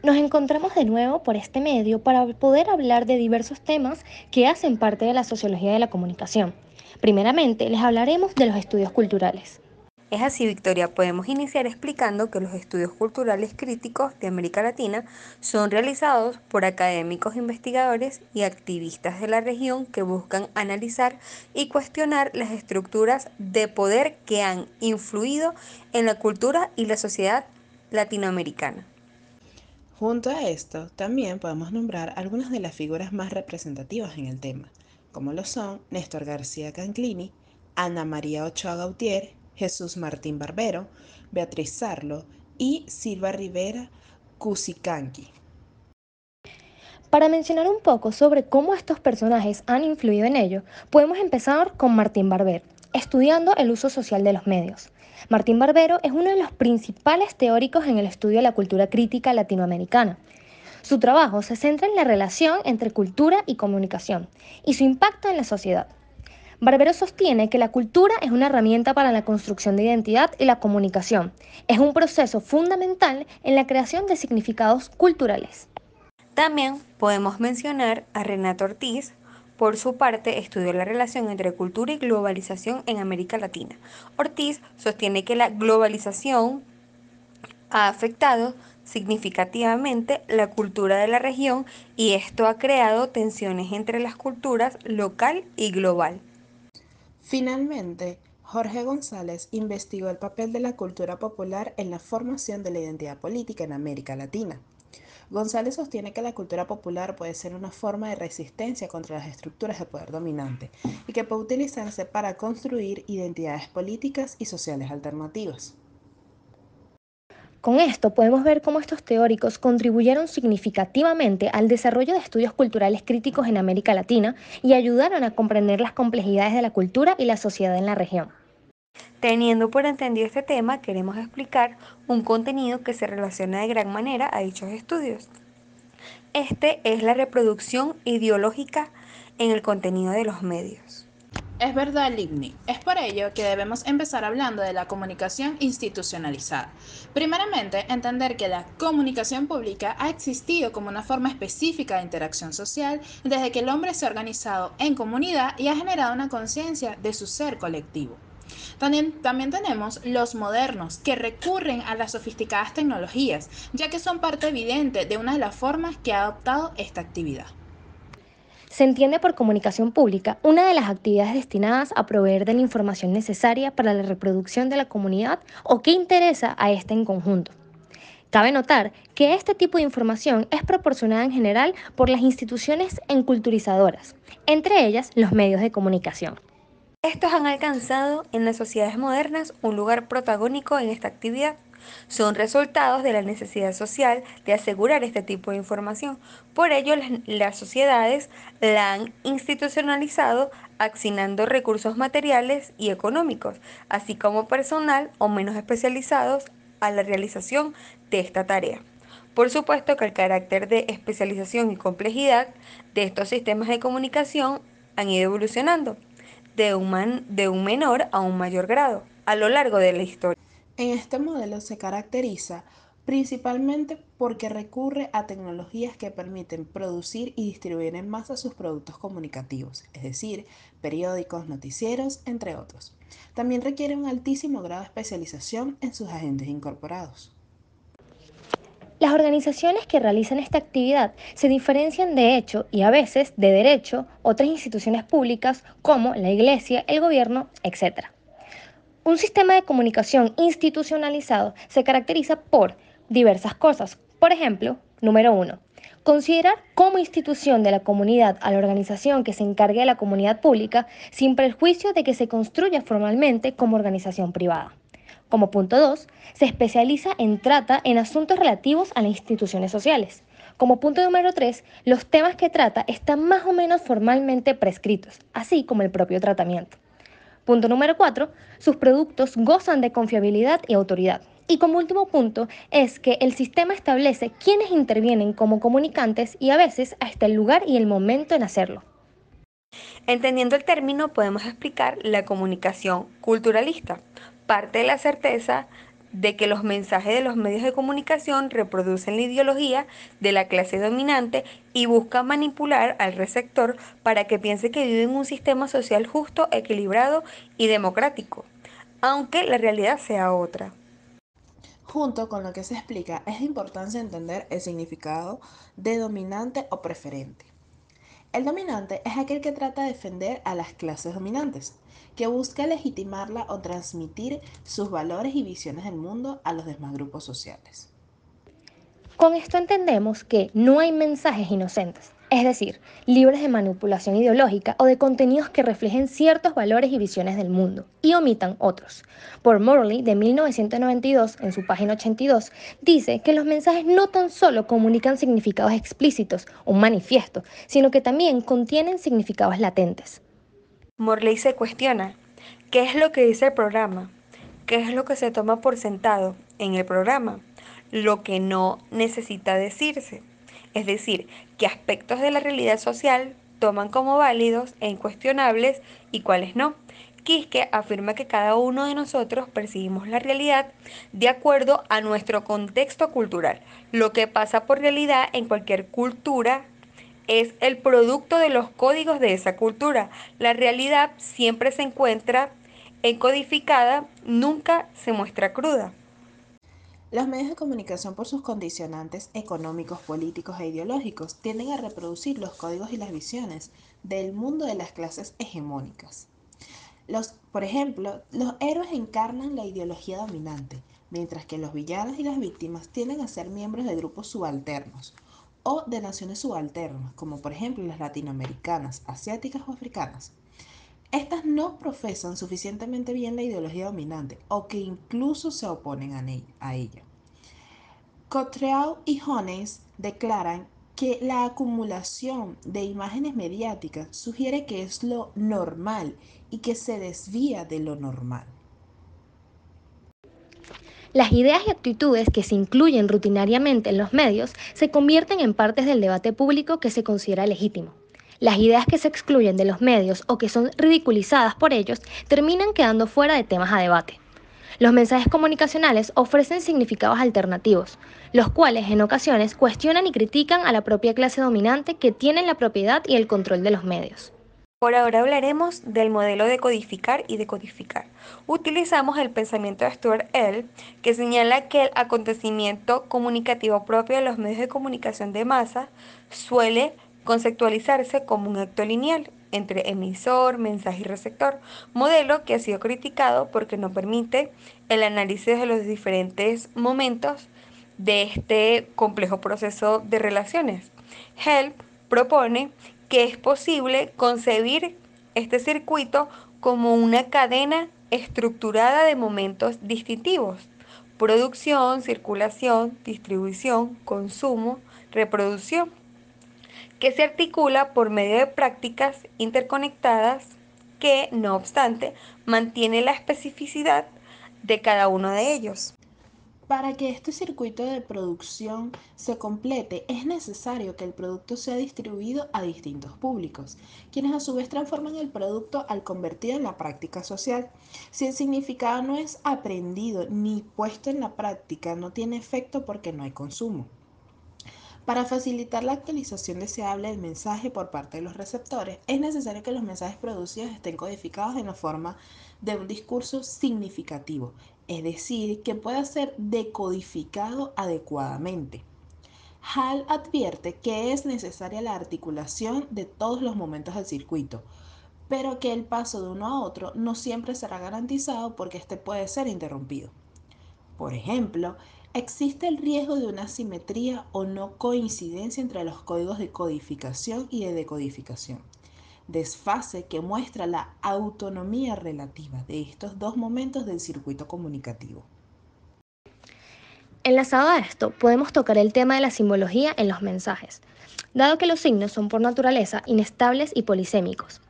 Nos encontramos de nuevo por este medio para poder hablar de diversos temas que hacen parte de la sociología de la comunicación. Primeramente, les hablaremos de los estudios culturales. Es así, Victoria, podemos iniciar explicando que los estudios culturales críticos de América Latina son realizados por académicos, investigadores y activistas de la región que buscan analizar y cuestionar las estructuras de poder que han influido en la cultura y la sociedad latinoamericana. Junto a esto, también podemos nombrar algunas de las figuras más representativas en el tema, como lo son Néstor García Canclini, Ana María Ochoa Gautier, Jesús Martín Barbero, Beatriz Sarlo y Silva Rivera Cusicanqui. Para mencionar un poco sobre cómo estos personajes han influido en ello, podemos empezar con Martín Barbero, estudiando el uso social de los medios. Martín Barbero es uno de los principales teóricos en el estudio de la cultura crítica latinoamericana. Su trabajo se centra en la relación entre cultura y comunicación y su impacto en la sociedad. Barbero sostiene que la cultura es una herramienta para la construcción de identidad y la comunicación. Es un proceso fundamental en la creación de significados culturales. También podemos mencionar a Renato Ortiz. Por su parte, estudió la relación entre cultura y globalización en América Latina. Ortiz sostiene que la globalización ha afectado significativamente la cultura de la región y esto ha creado tensiones entre las culturas local y global. Finalmente, Jorge González investigó el papel de la cultura popular en la formación de la identidad política en América Latina. González sostiene que la cultura popular puede ser una forma de resistencia contra las estructuras de poder dominante y que puede utilizarse para construir identidades políticas y sociales alternativas. Con esto podemos ver cómo estos teóricos contribuyeron significativamente al desarrollo de estudios culturales críticos en América Latina y ayudaron a comprender las complejidades de la cultura y la sociedad en la región. Teniendo por entendido este tema, queremos explicar un contenido que se relaciona de gran manera a dichos estudios. Este es la reproducción ideológica en el contenido de los medios. Es verdad, Ligny. Es por ello que debemos empezar hablando de la comunicación institucionalizada. Primeramente, entender que la comunicación pública ha existido como una forma específica de interacción social desde que el hombre se ha organizado en comunidad y ha generado una conciencia de su ser colectivo. También tenemos los modernos, que recurren a las sofisticadas tecnologías, ya que son parte evidente de una de las formas que ha adoptado esta actividad. Se entiende por comunicación pública una de las actividades destinadas a proveer de la información necesaria para la reproducción de la comunidad o que interesa a ésta en conjunto. Cabe notar que este tipo de información es proporcionada en general por las instituciones enculturizadoras, entre ellas los medios de comunicación. Estos han alcanzado en las sociedades modernas un lugar protagónico en esta actividad. Son resultados de la necesidad social de asegurar este tipo de información. Por ello, las sociedades la han institucionalizado asignando recursos materiales y económicos, así como personal o menos especializados a la realización de esta tarea. Por supuesto que el carácter de especialización y complejidad de estos sistemas de comunicación han ido evolucionando de un menor a un mayor grado a lo largo de la historia. En este modelo se caracteriza principalmente porque recurre a tecnologías que permiten producir y distribuir en masa sus productos comunicativos, es decir, periódicos, noticieros, entre otros. También requiere un altísimo grado de especialización en sus agentes incorporados. Las organizaciones que realizan esta actividad se diferencian de hecho y a veces de derecho otras instituciones públicas como la iglesia, el gobierno, etc. Un sistema de comunicación institucionalizado se caracteriza por diversas cosas. Por ejemplo, número 1. Considerar como institución de la comunidad a la organización que se encargue de la comunidad pública sin perjuicio de que se construya formalmente como organización privada. Como punto 2, se especializa en trata en asuntos relativos a las instituciones sociales. Como punto número 3, los temas que trata están más o menos formalmente prescritos, así como el propio tratamiento. Punto número 4, sus productos gozan de confiabilidad y autoridad. Y como último punto es que el sistema establece quiénes intervienen como comunicantes y a veces hasta el lugar y el momento en hacerlo. Entendiendo el término, podemos explicar la comunicación culturalista. Parte de la certeza de que los mensajes de los medios de comunicación reproducen la ideología de la clase dominante y buscan manipular al receptor para que piense que vive en un sistema social justo, equilibrado y democrático, aunque la realidad sea otra. Junto con lo que se explica, es de importancia entender el significado de dominante o preferente. El dominante es aquel que trata de defender a las clases dominantes, que busca legitimarla o transmitir sus valores y visiones del mundo a los demás grupos sociales. Con esto entendemos que no hay mensajes inocentes, es decir, libres de manipulación ideológica o de contenidos que reflejen ciertos valores y visiones del mundo y omitan otros. Por Morley, de 1992, en su página 82, dice que los mensajes no tan solo comunican significados explícitos, un manifiesto, sino que también contienen significados latentes. Morley se cuestiona, ¿qué es lo que dice el programa? ¿Qué es lo que se toma por sentado en el programa? Lo que no necesita decirse. Es decir, qué aspectos de la realidad social toman como válidos e incuestionables y cuáles no. Quisque afirma que cada uno de nosotros percibimos la realidad de acuerdo a nuestro contexto cultural. Lo que pasa por realidad en cualquier cultura es el producto de los códigos de esa cultura. La realidad siempre se encuentra encodificada, nunca se muestra cruda. Los medios de comunicación, por sus condicionantes económicos, políticos e ideológicos, tienden a reproducir los códigos y las visiones del mundo de las clases hegemónicas. Por ejemplo, los héroes encarnan la ideología dominante, mientras que los villanos y las víctimas tienden a ser miembros de grupos subalternos o de naciones subalternas, como por ejemplo las latinoamericanas, asiáticas o africanas. Estas no profesan suficientemente bien la ideología dominante o que incluso se oponen a ella. Cottrell y Jones declaran que la acumulación de imágenes mediáticas sugiere que es lo normal y que se desvía de lo normal. Las ideas y actitudes que se incluyen rutinariamente en los medios se convierten en partes del debate público que se considera legítimo. Las ideas que se excluyen de los medios o que son ridiculizadas por ellos terminan quedando fuera de temas a debate. Los mensajes comunicacionales ofrecen significados alternativos, los cuales en ocasiones cuestionan y critican a la propia clase dominante que tiene la propiedad y el control de los medios. Por ahora hablaremos del modelo de codificar y decodificar. Utilizamos el pensamiento de Stuart L., que señala que el acontecimiento comunicativo propio de los medios de comunicación de masa suele conceptualizarse como un acto lineal entre emisor, mensaje y receptor, modelo que ha sido criticado porque no permite el análisis de los diferentes momentos de este complejo proceso de relaciones. Help propone que es posible concebir este circuito como una cadena estructurada de momentos distintivos: producción, circulación, distribución, consumo, reproducción, que se articula por medio de prácticas interconectadas que, no obstante, mantiene la especificidad de cada uno de ellos. Para que este circuito de producción se complete, es necesario que el producto sea distribuido a distintos públicos, quienes a su vez transforman el producto al convertido en la práctica social. Si el significado no es aprendido ni puesto en la práctica, no tiene efecto porque no hay consumo. Para facilitar la actualización deseable del mensaje por parte de los receptores, es necesario que los mensajes producidos estén codificados en la forma de un discurso significativo, es decir, que pueda ser decodificado adecuadamente. Hall advierte que es necesaria la articulación de todos los momentos del circuito, pero que el paso de uno a otro no siempre será garantizado porque este puede ser interrumpido. Por ejemplo, existe el riesgo de una asimetría o no coincidencia entre los códigos de codificación y de decodificación, desfase que muestra la autonomía relativa de estos dos momentos del circuito comunicativo. Enlazado a esto, podemos tocar el tema de la simbología en los mensajes, dado que los signos son por naturaleza inestables y polisémicos.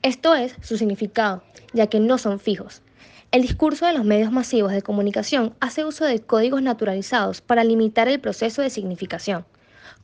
Esto es su significado, ya que no son fijos. El discurso de los medios masivos de comunicación hace uso de códigos naturalizados para limitar el proceso de significación,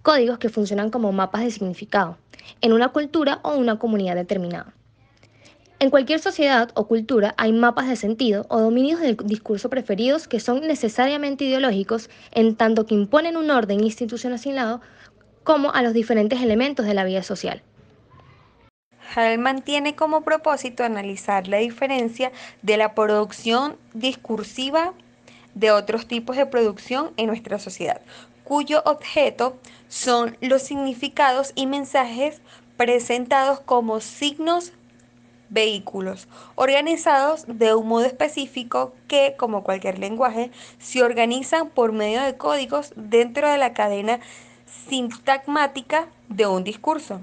códigos que funcionan como mapas de significado, en una cultura o una comunidad determinada. En cualquier sociedad o cultura hay mapas de sentido o dominios del discurso preferidos que son necesariamente ideológicos en tanto que imponen un orden institucionalizado como a los diferentes elementos de la vida social. Hallman tiene como propósito analizar la diferencia de la producción discursiva de otros tipos de producción en nuestra sociedad, cuyo objeto son los significados y mensajes presentados como signos vehículos, organizados de un modo específico que, como cualquier lenguaje, se organizan por medio de códigos dentro de la cadena sintagmática de un discurso.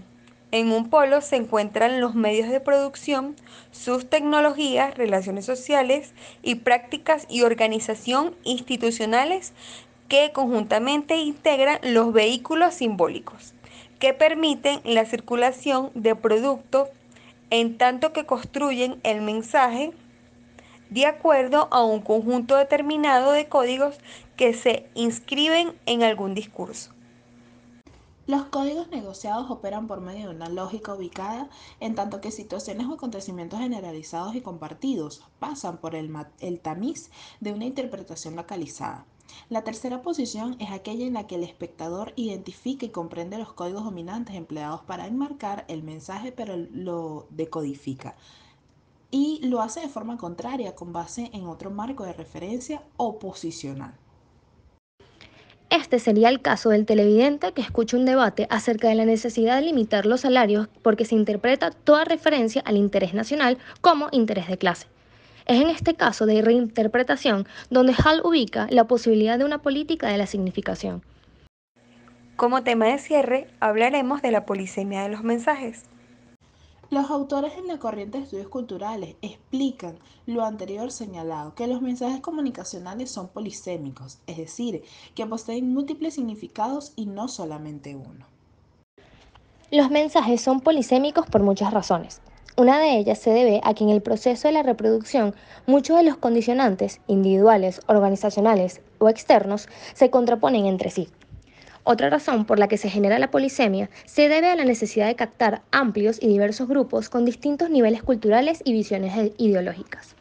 En un polo se encuentran los medios de producción, sus tecnologías, relaciones sociales y prácticas y organización institucionales que conjuntamente integran los vehículos simbólicos, que permiten la circulación de productos en tanto que construyen el mensaje de acuerdo a un conjunto determinado de códigos que se inscriben en algún discurso. Los códigos negociados operan por medio de una lógica ubicada, en tanto que situaciones o acontecimientos generalizados y compartidos pasan por el tamiz de una interpretación localizada. La tercera posición es aquella en la que el espectador identifica y comprende los códigos dominantes empleados para enmarcar el mensaje, pero lo decodifica y lo hace de forma contraria con base en otro marco de referencia o posicional. Este sería el caso del televidente que escucha un debate acerca de la necesidad de limitar los salarios porque se interpreta toda referencia al interés nacional como interés de clase. Es en este caso de reinterpretación donde Hall ubica la posibilidad de una política de la significación. Como tema de cierre, hablaremos de la polisemia de los mensajes. Los autores en la corriente de estudios culturales explican lo anterior señalado, que los mensajes comunicacionales son polisémicos, es decir, que poseen múltiples significados y no solamente uno. Los mensajes son polisémicos por muchas razones. Una de ellas se debe a que en el proceso de la reproducción muchos de los condicionantes, individuales, organizacionales o externos, se contraponen entre sí. Otra razón por la que se genera la polisemia se debe a la necesidad de captar amplios y diversos grupos con distintos niveles culturales y visiones ideológicas.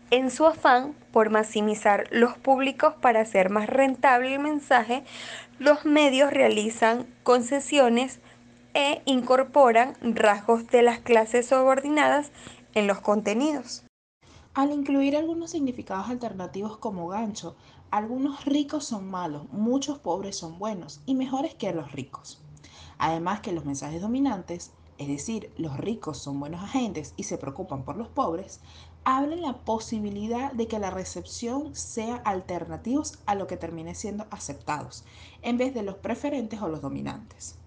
En su afán por maximizar los públicos para hacer más rentable el mensaje, los medios realizan concesiones e incorporan rasgos de las clases subordinadas en los contenidos. Al incluir algunos significados alternativos como gancho, algunos ricos son malos, muchos pobres son buenos y mejores que los ricos. Además que los mensajes dominantes, es decir, los ricos son buenos agentes y se preocupan por los pobres, abren la posibilidad de que la recepción sea alternativos a lo que termine siendo aceptados, en vez de los preferentes o los dominantes.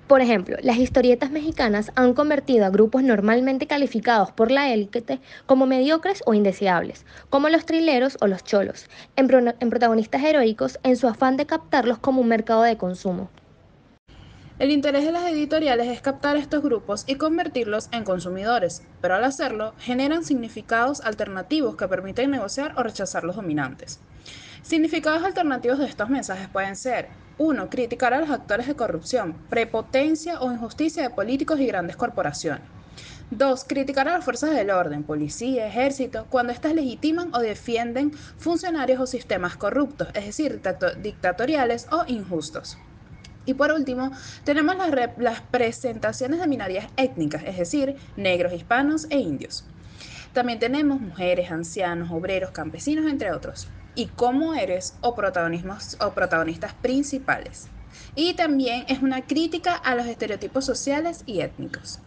Por ejemplo, las historietas mexicanas han convertido a grupos normalmente calificados por la élite como mediocres o indeseables, como los trileros o los cholos, en protagonistas heroicos en su afán de captarlos como un mercado de consumo. El interés de las editoriales es captar estos grupos y convertirlos en consumidores, pero al hacerlo generan significados alternativos que permiten negociar o rechazar los dominantes. Significados alternativos de estos mensajes pueden ser: 1. Criticar a los actores de corrupción, prepotencia o injusticia de políticos y grandes corporaciones. 2. Criticar a las fuerzas del orden, policía, ejército, cuando éstas legitiman o defienden funcionarios o sistemas corruptos, es decir, dictatoriales o injustos. Y por último, tenemos las presentaciones de minorías étnicas, es decir, negros, hispanos e indios. También tenemos mujeres, ancianos, obreros, campesinos, entre otros. Y cómo eres o protagonistas principales. Y también es una crítica a los estereotipos sociales y étnicos.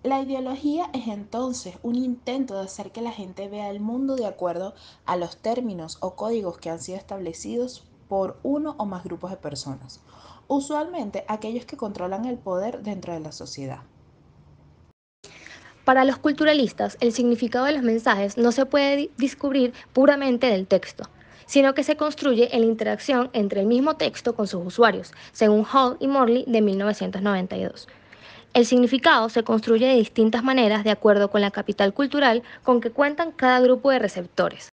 La ideología es entonces un intento de hacer que la gente vea el mundo de acuerdo a los términos o códigos que han sido establecidos por uno o más grupos de personas, usualmente aquellos que controlan el poder dentro de la sociedad. Para los culturalistas, el significado de los mensajes no se puede descubrir puramente del texto, sino que se construye en la interacción entre el mismo texto con sus usuarios, según Hall y Morley de 1992. El significado se construye de distintas maneras de acuerdo con la capital cultural con que cuentan cada grupo de receptores.